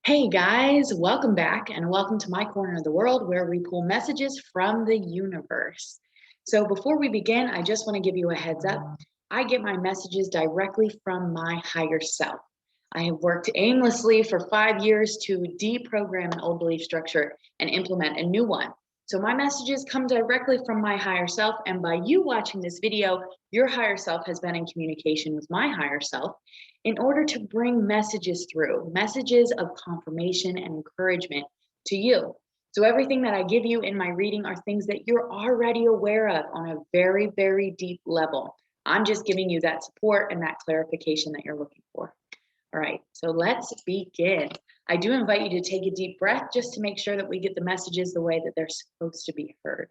Hey guys, welcome back and welcome to my corner of the world where we pull messages from the universe. So before we begin, I just want to give you a heads up. I get my messages directly from my higher self. I have worked aimlessly for 5 years to deprogram an old belief structure and implement a new one. So my messages come directly from my higher self, and by you watching this video, your higher self has been in communication with my higher self in order to bring messages through, messages of confirmation and encouragement to you. So everything that I give you in my reading are things that you're already aware of on a very, very deep level. I'm just giving you that support and that clarification that you're looking for. All right, so let's begin. I do invite you to take a deep breath just to make sure that we get the messages the way that they're supposed to be heard.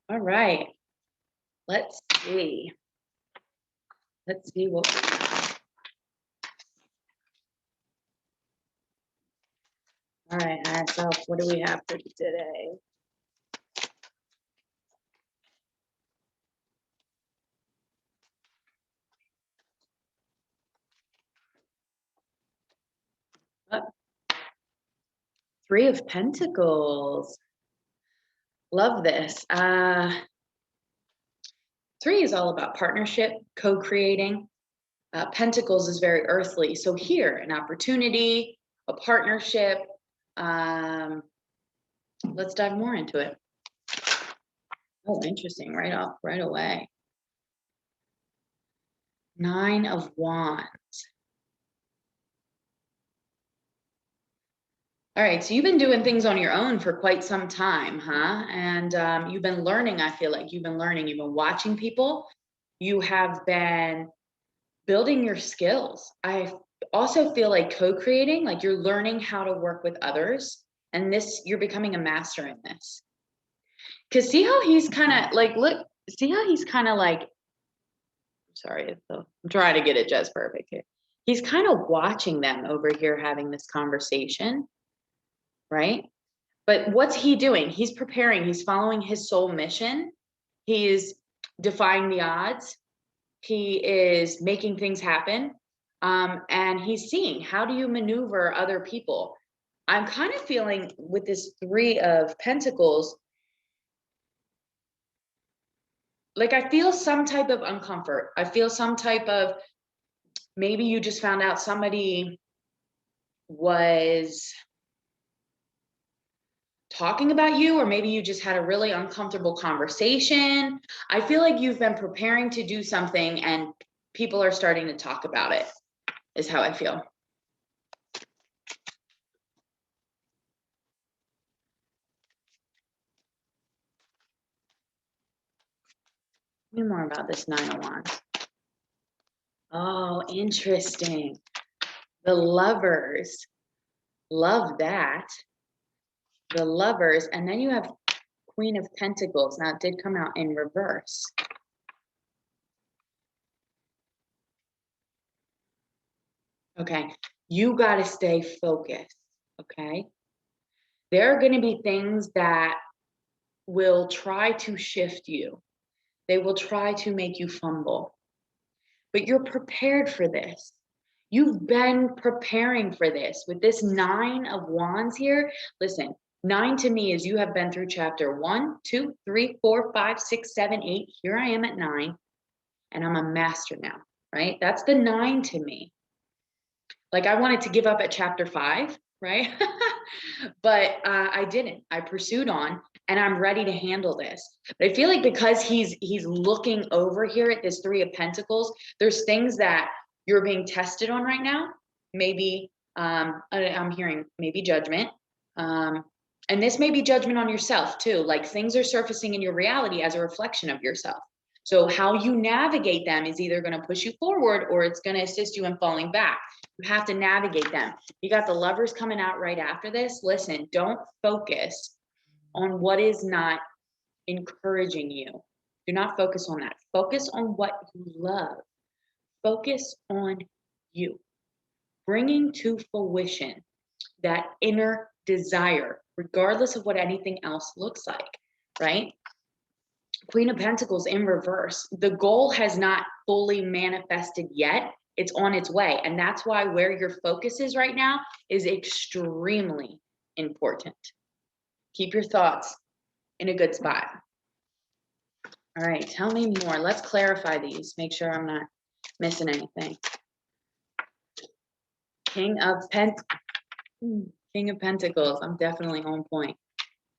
All right, let's see. Let's see what we have. All right, higher self, what do we have for today? Oh, Three of Pentacles. Love this. Three is all about partnership, co-creating. Pentacles is very earthly. So here, an opportunity, a partnership. Let's dive more into it. Oh, interesting. Right away. Nine of Wands. All right, so you've been doing things on your own for quite some time, huh? And you've been learning, I feel like you've been learning, you've been watching people, you have been building your skills. I also feel like co-creating, like you're learning how to work with others, and this, you're becoming a master in this. Because see how he's kind of like, look, see how he's kind of like, sorry, I'm trying to get it just perfect here. He's kind of watching them over here having this conversation, right? But what's he doing? He's preparing, he's following his soul mission. He is defying the odds. He is making things happen. And he's seeing, how do you maneuver other people? I'm kind of feeling with this Three of Pentacles, like I feel some type of uncomfort. I feel some type of, maybe you just found out somebody was talking about you, or maybe you just had a really uncomfortable conversation. I feel like you've been preparing to do something and people are starting to talk about it, is how I feel. Tell me more about this Nine of Wands. Oh, interesting. The Lovers. Love that. The Lovers. And then you have Queen of Pentacles. Now, it did come out in reverse. Okay. You got to stay focused. Okay. There are going to be things that will try to shift you. They will try to make you fumble. But you're prepared for this. You've been preparing for this. With this Nine of Wands here, listen, nine to me is you have been through chapter 1, 2, 3, 4, 5, 6, 7, 8. Here I am at 9, and I'm a master now, right? That's the 9 to me. Like I wanted to give up at chapter 5, right? But I didn't. I pursued on, and I'm ready to handle this. But I feel like because he's looking over here at this Three of Pentacles, there's things that you're being tested on right now. Maybe I'm hearing maybe judgment. And this may be judgment on yourself too. Like things are surfacing in your reality as a reflection of yourself. So how you navigate them is either going to push you forward or it's going to assist you in falling back. You have to navigate them. You got the Lovers coming out right after this. Listen, don't focus on what is not encouraging you. Do not focus on that. Focus on what you love. Focus on you. Bringing to fruition that inner desire, regardless of what anything else looks like, right? Queen of Pentacles in reverse. The goal has not fully manifested yet. It's on its way. And that's why where your focus is right now is extremely important. Keep your thoughts in a good spot. All right, tell me more. Let's clarify these. Make sure I'm not missing anything. King of Pentacles. I'm definitely on point.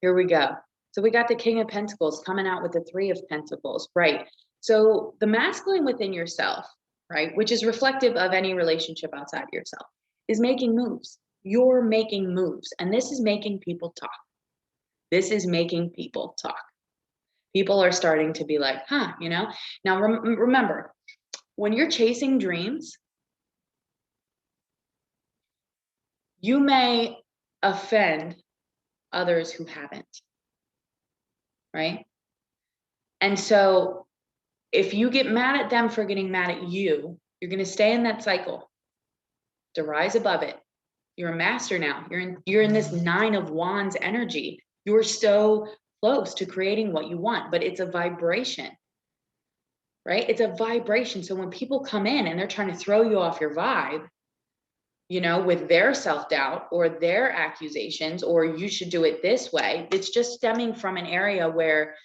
Here we go. So we got the King of Pentacles coming out with the Three of Pentacles, right? So the masculine within yourself, right, which is reflective of any relationship outside of yourself, is making moves. You're making moves, and this is making people talk. This is making people talk. People are starting to be like, huh, you know? Now, remember, when you're chasing dreams, you may offend others who haven't, right? And so if you get mad at them for getting mad at you, you're going to stay in that cycle. To rise above it. You're a master now. You're in this Nine of Wands energy. You're so close to creating what you want, but it's a vibration, right? It's a vibration. So when people come in and they're trying to throw you off your vibe, you know, with their self-doubt or their accusations, or you should do it this way, it's just stemming from an area where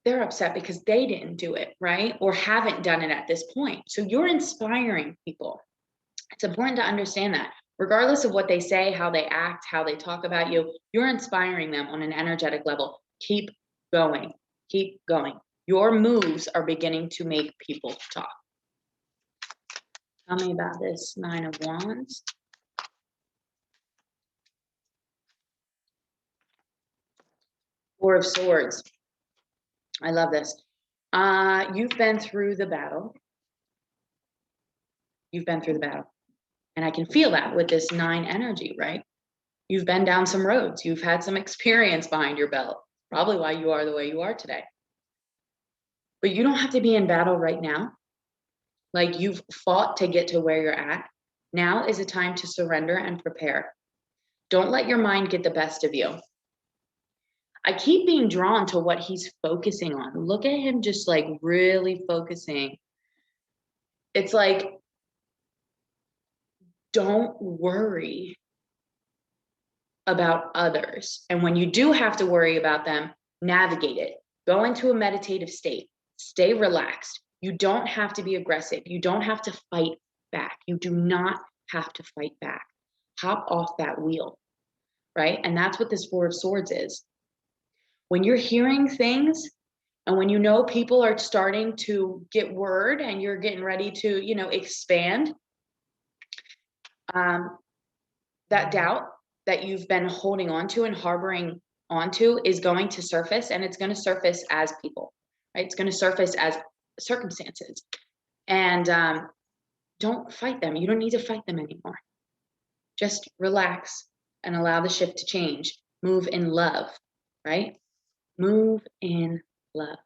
they're upset because they didn't do it, right? Or haven't done it at this point. So you're inspiring people. It's important to understand that. Regardless of what they say, how they act, how they talk about you, you're inspiring them on an energetic level. Keep going. Keep going. Your moves are beginning to make people talk. Tell me about this Nine of Wands. Four of Swords. I love this. You've been through the battle. You've been through the battle. And I can feel that with this 9 energy, right? You've been down some roads. You've had some experience behind your belt. Probably why you are the way you are today. But you don't have to be in battle right now. Like, you've fought to get to where you're at. Now is a time to surrender and prepare. Don't let your mind get the best of you. I keep being drawn to what he's focusing on. Look at him just like really focusing. It's like, don't worry about others. And when you do have to worry about them, navigate it. Go into a meditative state. Stay relaxed. You don't have to be aggressive. You don't have to fight back. You do not have to fight back. Hop off that wheel, right? And that's what this Four of Swords is. When you're hearing things and when you know people are starting to get word and you're getting ready to, you know, expand, that doubt that you've been holding on to and harboring onto is going to surface, and it's going to surface as people, right? It's going to surface as circumstances. And don't fight them. You don't need to fight them anymore. Just relax and allow the shift to change. Move in love, right? Move in love,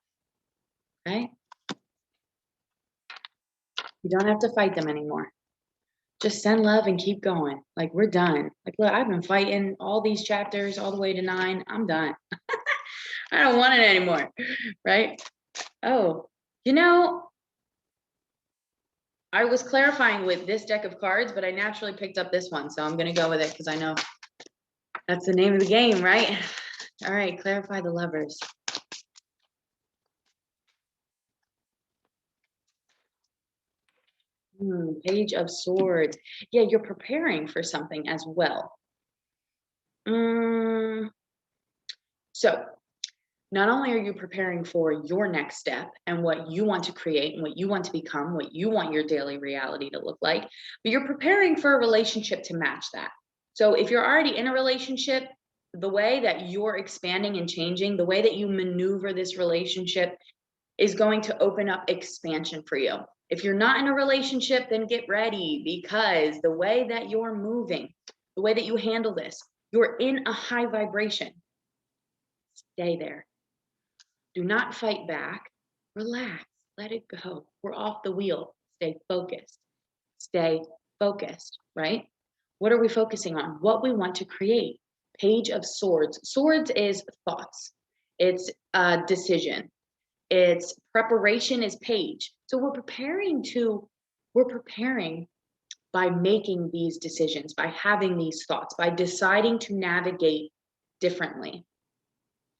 okay? You don't have to fight them anymore. Just send love and keep going. Like, we're done. Like, look, I've been fighting all these chapters all the way to 9. I'm done. I don't want it anymore, right? Oh, you know, I was clarifying with this deck of cards, but I naturally picked up this one. So I'm going to go with it because I know that's the name of the game, right? All right, clarify the Lovers. Page of Swords. Yeah, you're preparing for something as well. So not only are you preparing for your next step and what you want to create and what you want to become, what you want your daily reality to look like, but you're preparing for a relationship to match that. So if you're already in a relationship, the way that you're expanding and changing, the way that you maneuver this relationship is going to open up expansion for you. If you're not in a relationship, then get ready, because the way that you're moving, the way that you handle this, you're in a high vibration. Stay there. Do not fight back. Relax. Let it go. We're off the wheel. Stay focused. Stay focused, right? What are we focusing on? What we want to create. Page of Swords. Swords is thoughts. It's a decision. It's preparation is page. So we're preparing by making these decisions, by having these thoughts, by deciding to navigate differently,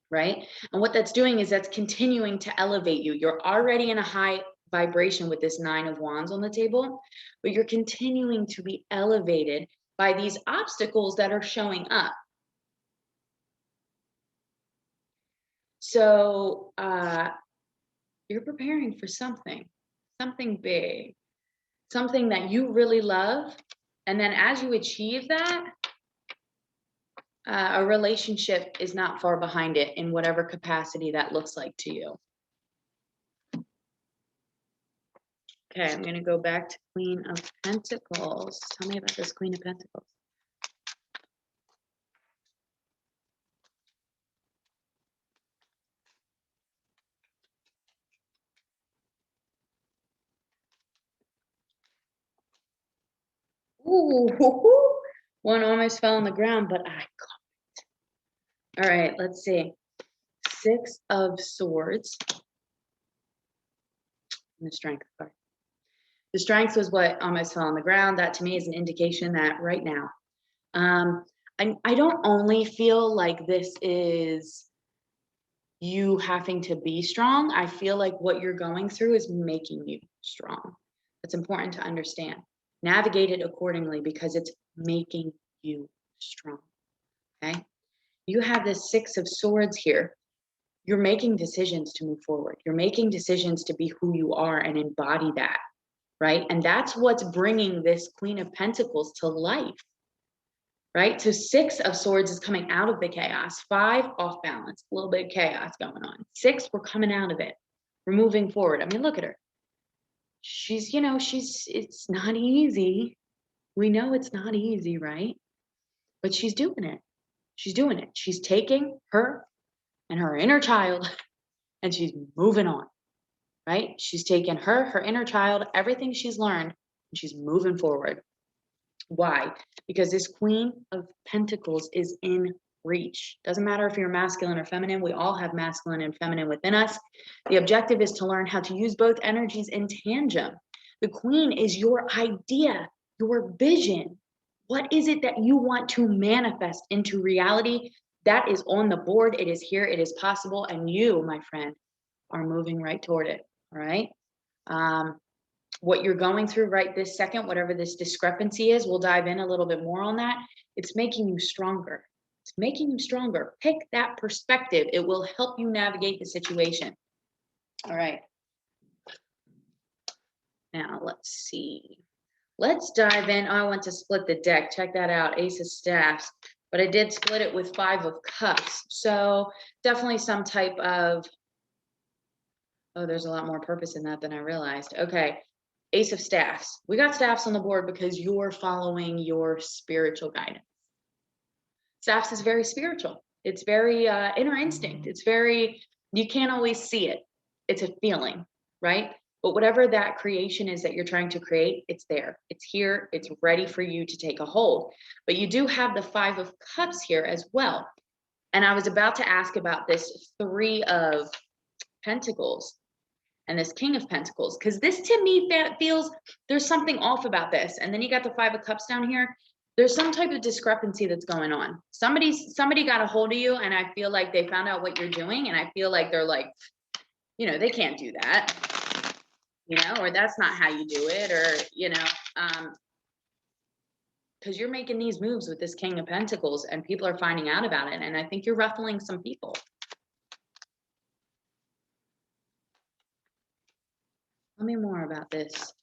right? And what that's doing is that's continuing to elevate you. You're already in a high vibration with this 9 of Wands on the table, but you're continuing to be elevated by these obstacles that are showing up. So you're preparing for something big, something that you really love. And then as you achieve that, a relationship is not far behind it in whatever capacity that looks like to you. Okay, I'm going to go back to Queen of Pentacles. Tell me about this Queen of Pentacles. Ooh, one almost fell on the ground, but I got it. All right, let's see. 6 of Swords. And the Strength card. The Strength was what almost fell on the ground. That to me is an indication that right now, I don't only feel like this is you having to be strong. I feel like what you're going through is making you strong. That's important to understand. Navigate it accordingly because it's making you strong. Okay. You have this 6 of Swords here. You're making decisions to move forward. You're making decisions to be who you are and embody that. Right. And that's what's bringing this Queen of Pentacles to life. Right. So 6 of Swords is coming out of the chaos. 5 off balance, a little bit of chaos going on. 6, we're coming out of it. We're moving forward. I mean, look at her. She's, it's not easy. We know it's not easy, right? But she's doing it. She's doing it. She's taking her and her inner child and she's moving on, right? She's taken her inner child, everything she's learned, and she's moving forward. Why? Because this Queen of Pentacles is in reach. Doesn't matter if you're masculine or feminine. We all have masculine and feminine within us. The objective is to learn how to use both energies in tandem. The Queen is your idea, your vision. What is it that you want to manifest into reality? That is on the board. It is here. It is possible. And you, my friend, are moving right toward it. All right. What you're going through right this second, whatever this discrepancy is, we'll dive in a little bit more on that. It's making you stronger. It's making you stronger. Pick that perspective. It will help you navigate the situation. All right. Now let's see. Let's dive in. Oh, I want to split the deck. Check that out. Ace of Staffs. But I did split it with 5 of Cups. So definitely some type of, oh, there's a lot more purpose in that than I realized. Okay. Ace of Staffs. We got staffs on the board because you're following your spiritual guidance. Staffs is very spiritual. It's very inner instinct. It's very, you can't always see it. It's a feeling, right? But whatever that creation is that you're trying to create, it's there. It's here. It's ready for you to take a hold. But you do have the 5 of Cups here as well. And I was about to ask about this 3 of Pentacles and this King of Pentacles, because this to me feels there's something off about this. And then you got the 5 of Cups down here. There's some type of discrepancy that's going on. Somebody got a hold of you, and I feel like they found out what you're doing, and I feel like they're like, they can't do that, or that's not how you do it, or because you're making these moves with this King of Pentacles, and people are finding out about it, and I think you're ruffling some people. Tell me more about this.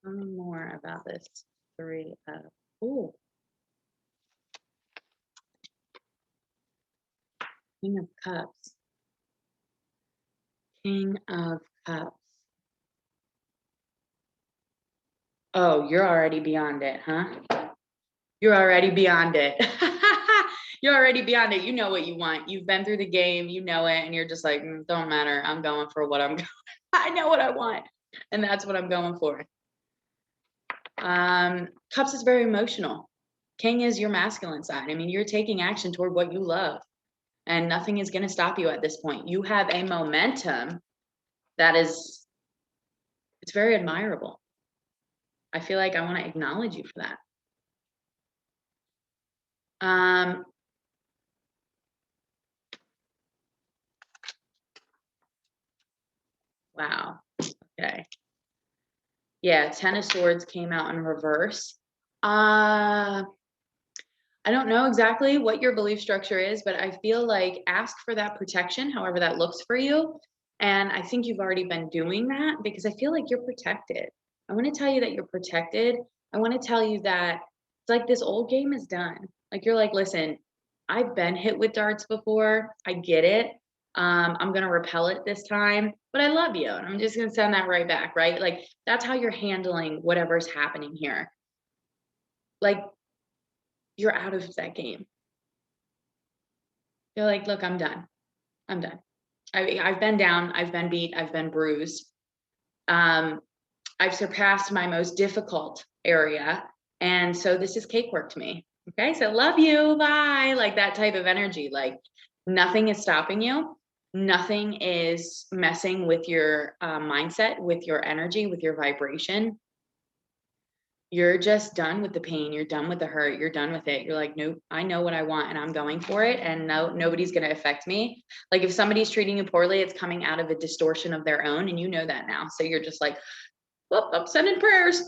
Tell me more about this 3 of, ooh. King of Cups. King of Cups. Oh, you're already beyond it, huh? You're already beyond it. You're already beyond it. You know what you want. You've been through the game. You know it. And you're just like, don't matter. I'm going for what I'm going. I know what I want. And that's what I'm going for. Cups is very emotional. King is your masculine side. I mean, you're taking action toward what you love, and nothing is going to stop you at this point. You have a momentum that is, it's very admirable. I feel like I want to acknowledge you for that. Wow. Okay. Yeah, Ten of Swords came out in reverse. I don't know exactly what your belief structure is, but I feel like ask for that protection, however that looks for you. And I think you've already been doing that because I feel like you're protected. I want to tell you that you're protected. I want to tell you that it's like this old game is done. Like you're like, listen, I've been hit with darts before. I get it. I'm gonna repel it this time, but I love you, and I'm just gonna send that right back, right? Like that's how you're handling whatever's happening here. Like you're out of that game. You're like, look, I'm done. I'm done. I've been down. I've been beat. I've been bruised. I've surpassed my most difficult area, and so this is cake work to me. Okay, so love you. Bye. Like that type of energy. Like nothing is stopping you. Nothing is messing with your mindset, with your energy, with your vibration. You're just done with the pain. You're done with the hurt. You're done with it. You're like, nope, I know what I want and I'm going for it. And no, nobody's going to affect me. Like if somebody's treating you poorly, it's coming out of a distortion of their own. And you know that now. So you're just like, well, I'm sending prayers.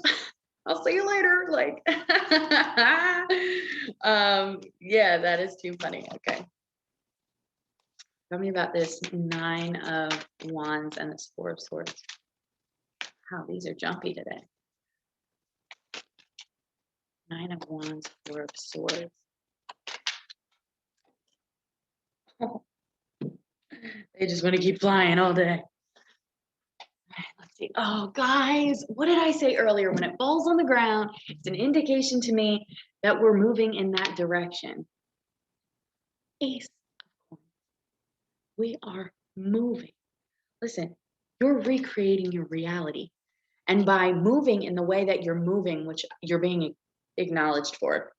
I'll see you later. Like, yeah, that is too funny. Okay. Tell me about this Nine of Wands and this Four of Swords. Wow, these are jumpy today. Nine of Wands, Four of Swords. They just want to keep flying all day. All right, let's see. Oh, guys, what did I say earlier? When it falls on the ground, it's an indication to me that we're moving in that direction. Ace of Coins. We are moving. Listen, you're recreating your reality. And by moving in the way that you're moving, which you're being acknowledged for,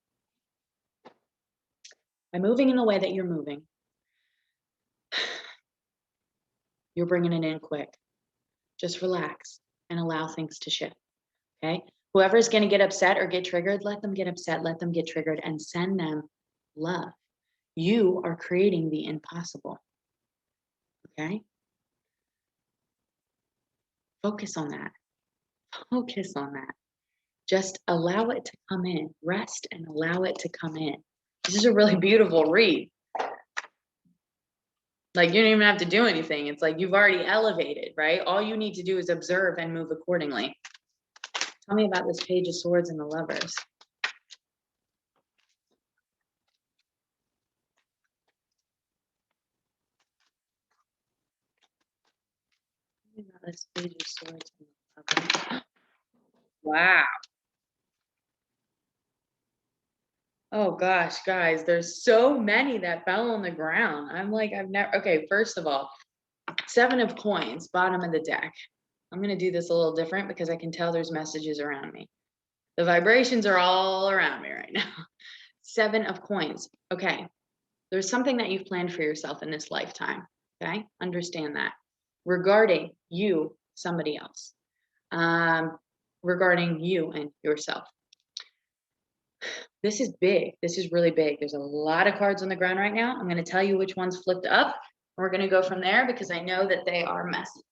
by moving in the way that you're moving, you're bringing it in quick. Just relax and allow things to shift. Okay. Whoever's going to get upset or get triggered, let them get upset, let them get triggered, and send them love. You are creating the impossible. Okay. Focus on that. Focus on that. Just allow it to come in. Rest and allow it to come in. This is a really beautiful read. Like you don't even have to do anything. It's like you've already elevated, right? All you need to do is observe and move accordingly. Tell me about this Page of Swords and the Lovers. Tell me about this Page of Swords and the Lovers. Wow. Oh gosh, guys, there's so many that fell on the ground. I'm like, I've never, okay, first of all, Seven of Coins, bottom of the deck. I'm going to do this a little different because I can tell there's messages around me. The vibrations are all around me right now. Seven of Coins. Okay. There's something that you've planned for yourself in this lifetime. Okay. Understand that. Regarding you, somebody else. Regarding you and yourself. This is big. This is really big. There's a lot of cards on the ground right now. I'm going to tell you which ones flipped up. And we're going to go from there because I know that they are messages.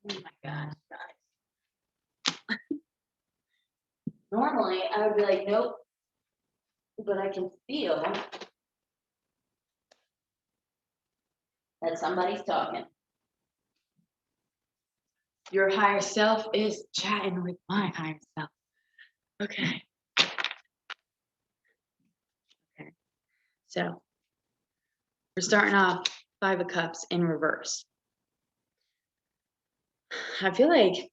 Oh my gosh, guys. Normally, I would be like, nope. But I can feel that somebody's talking. Your higher self is chatting with my higher self. Okay. Okay. So we're starting off Five of Cups in reverse. I feel like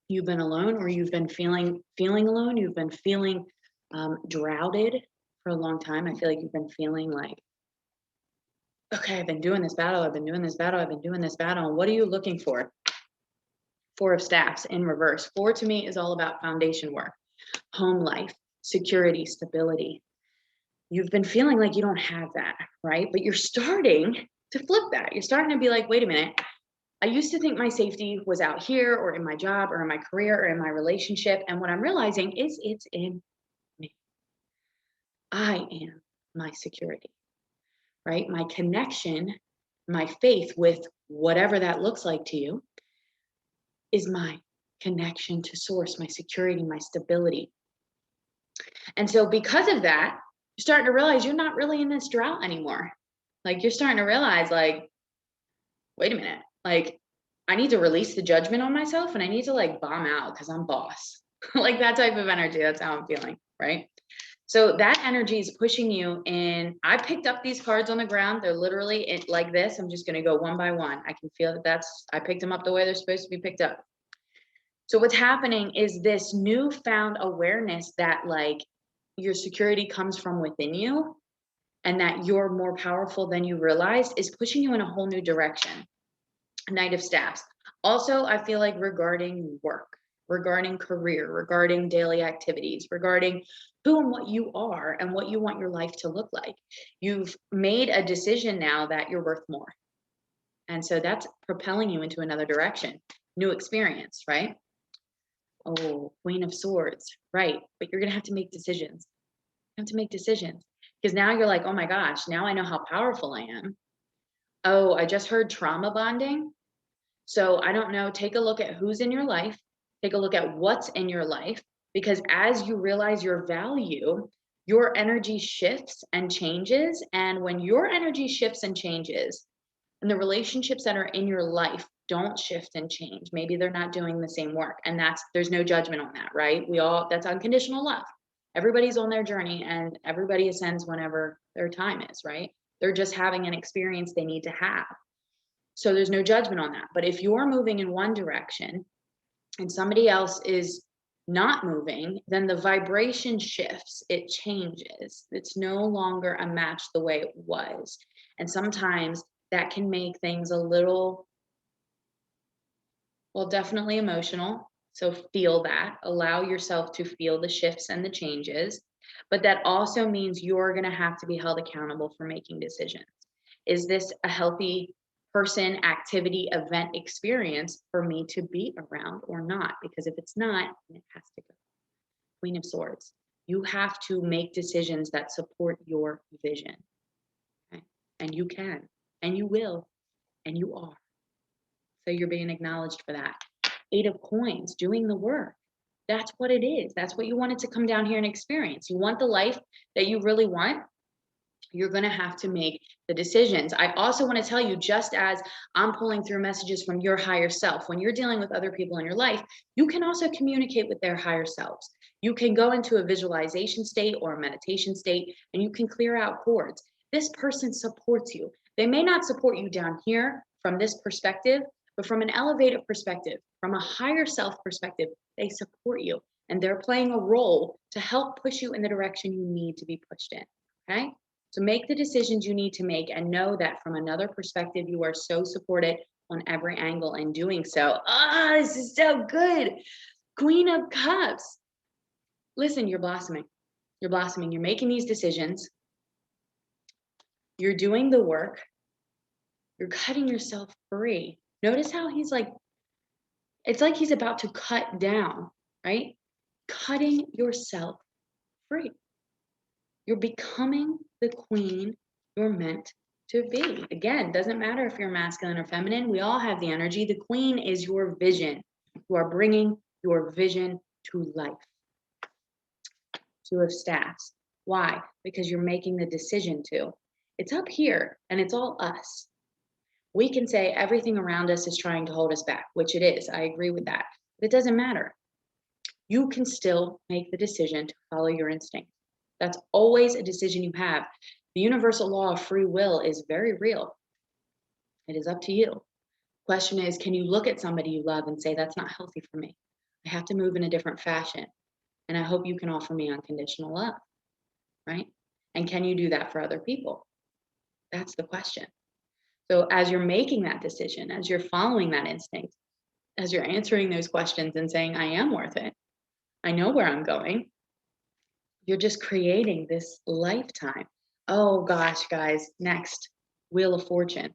you've been alone, or you've been feeling alone. You've been feeling droughted for a long time. I feel like you've been feeling like, okay, I've been doing this battle. I've been doing this battle. I've been doing this battle. And what are you looking for? Four of Staffs in reverse. Four to me is all about foundation work, home life, security, stability. You've been feeling like you don't have that, right? But you're starting to flip that. You're starting to be like, wait a minute. I used to think my safety was out here or in my job or in my career or in my relationship. And what I'm realizing is it's in me. I am my security, right? My connection, my faith with whatever that looks like to you is my connection to source, my security, my stability. And so because of that, you're starting to realize you're not really in this drought anymore. Like you're starting to realize like, wait a minute, like I need to release the judgment on myself and I need to like bomb out because I'm boss. Like that type of energy. That's how I'm feeling, right? So that energy is pushing you in. I picked up these cards on the ground. They're literally like this. I'm just going to go one by one. I can feel that I picked them up the way they're supposed to be picked up. So what's happening is this newfound awareness that like your security comes from within you and that you're more powerful than you realized is pushing you in a whole new direction. Knight of Staffs. Also, I feel like regarding work, regarding career, regarding daily activities, regarding who and what you are and what you want your life to look like. You've made a decision now that you're worth more. And so that's propelling you into another direction, new experience, right? Oh, Queen of Swords, right. But you're going to have to make decisions. You have to make decisions because now you're like, oh my gosh, now I know how powerful I am. Oh, I just heard trauma bonding. So I don't know, take a look at who's in your life, take a look at what's in your life, because as you realize your value, your energy shifts and changes. And when your energy shifts and changes, and the relationships that are in your life don't shift and change, maybe they're not doing the same work. And there's no judgment on that, right? That's unconditional love. Everybody's on their journey and everybody ascends whenever their time is, right? They're just having an experience they need to have. So there's no judgment on that. But if you're moving in one direction and somebody else is not moving, then the vibration shifts, it changes. It's no longer a match the way it was. And sometimes that can make things a little, well, definitely emotional. So feel that, allow yourself to feel the shifts and the changes. But that also means you're going to have to be held accountable for making decisions. Is this a healthy person, activity, event, experience for me to be around or not? Because if it's not, it has to go. Queen of Swords. You have to make decisions that support your vision. Okay? And you can, and you will, and you are. So you're being acknowledged for that. Eight of Coins, doing the work. That's what it is. That's what you wanted to come down here and experience. You want the life that you really want. You're going to have to make the decisions. I also want to tell you, just as I'm pulling through messages from your higher self, when you're dealing with other people in your life, you can also communicate with their higher selves. You can go into a visualization state or a meditation state, and you can clear out cords. This person supports you. They may not support you down here from this perspective, but from an elevated perspective, from a higher self perspective, they support you. And they're playing a role to help push you in the direction you need to be pushed in. Okay? So make the decisions you need to make and know that from another perspective, you are so supported on every angle in doing so. This is so good. Queen of Cups. Listen, you're blossoming. You're blossoming. You're making these decisions. You're doing the work. You're cutting yourself free. Notice how he's like, it's like he's about to cut down, right? Cutting yourself free. You're becoming the queen you're meant to be. Again, doesn't matter if you're masculine or feminine. We all have the energy. The queen is your vision. You are bringing your vision to life. Two of Staffs. Why? Because you're making the decision to. It's up here and it's all us. We can say everything around us is trying to hold us back, which it is. I agree with that. But it doesn't matter. You can still make the decision to follow your instinct. That's always a decision you have. The universal law of free will is very real. It is up to you. Question is, can you look at somebody you love and say, that's not healthy for me? I have to move in a different fashion. And I hope you can offer me unconditional love, right? And can you do that for other people? That's the question. So as you're making that decision, as you're following that instinct, as you're answering those questions and saying, I am worth it, I know where I'm going, you're just creating this lifetime. Oh gosh, guys, next, Wheel of Fortune.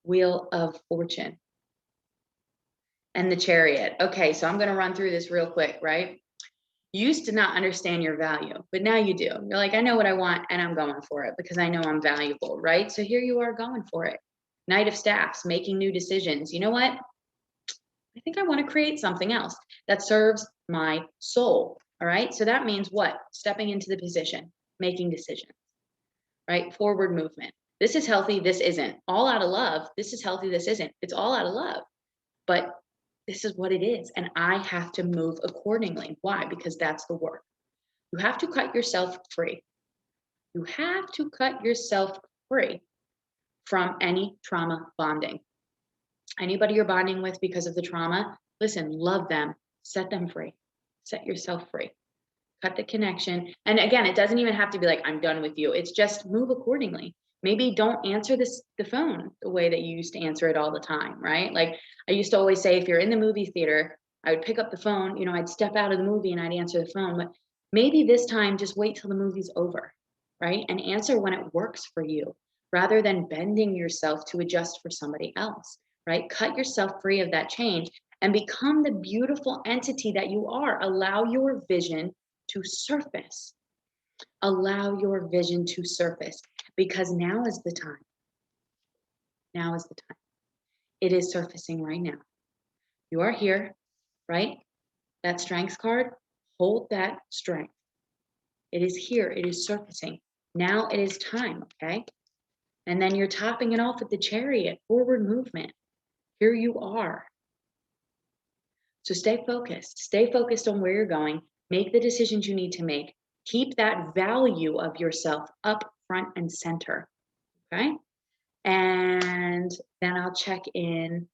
Wheel of Fortune and the Chariot. Okay, so I'm going to run through this real quick, right? You used to not understand your value, but now you do. You're like, I know what I want and I'm going for it because I know I'm valuable, right? So here you are going for it. Knight of Staffs, making new decisions. You know what? I think I want to create something else that serves my soul. All right. So that means what? Stepping into the position, making decisions, right? Forward movement. This is healthy. This isn't. All out of love. This is healthy. This isn't. It's all out of love. But this is what it is. And I have to move accordingly. Why? Because that's the work. You have to cut yourself free. You have to cut yourself free from any trauma bonding. Anybody you're bonding with because of the trauma, listen, love them, set them free, set yourself free, cut the connection. And again, it doesn't even have to be like, I'm done with you. It's just move accordingly. Maybe don't answer the phone the way that you used to answer it all the time, right? Like I used to always say, if you're in the movie theater, I would pick up the phone, I'd step out of the movie and I'd answer the phone. But maybe this time, just wait till the movie's over, right? And answer when it works for you rather than bending yourself to adjust for somebody else, right? Cut yourself free of that change and become the beautiful entity that you are. Allow your vision to surface. Allow your vision to surface because now is the time. Now is the time. It is surfacing right now. You are here, right? That strength card, hold that strength. It is here. It is surfacing. Now it is time, okay? And then you're topping it off with the Chariot, forward movement. Here you are. So stay focused. Stay focused on where you're going. Make the decisions you need to make. Keep that value of yourself up front and center. Okay. And then I'll check in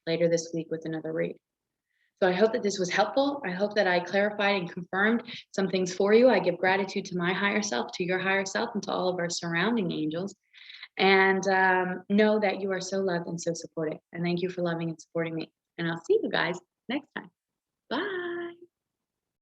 later this week with another read. So I hope that this was helpful. I hope that I clarified and confirmed some things for you. I give gratitude to my higher self, to your higher self, and to all of our surrounding angels. And know that you are so loved and so supported. And thank you for loving and supporting me. And I'll see you guys next time. Bye.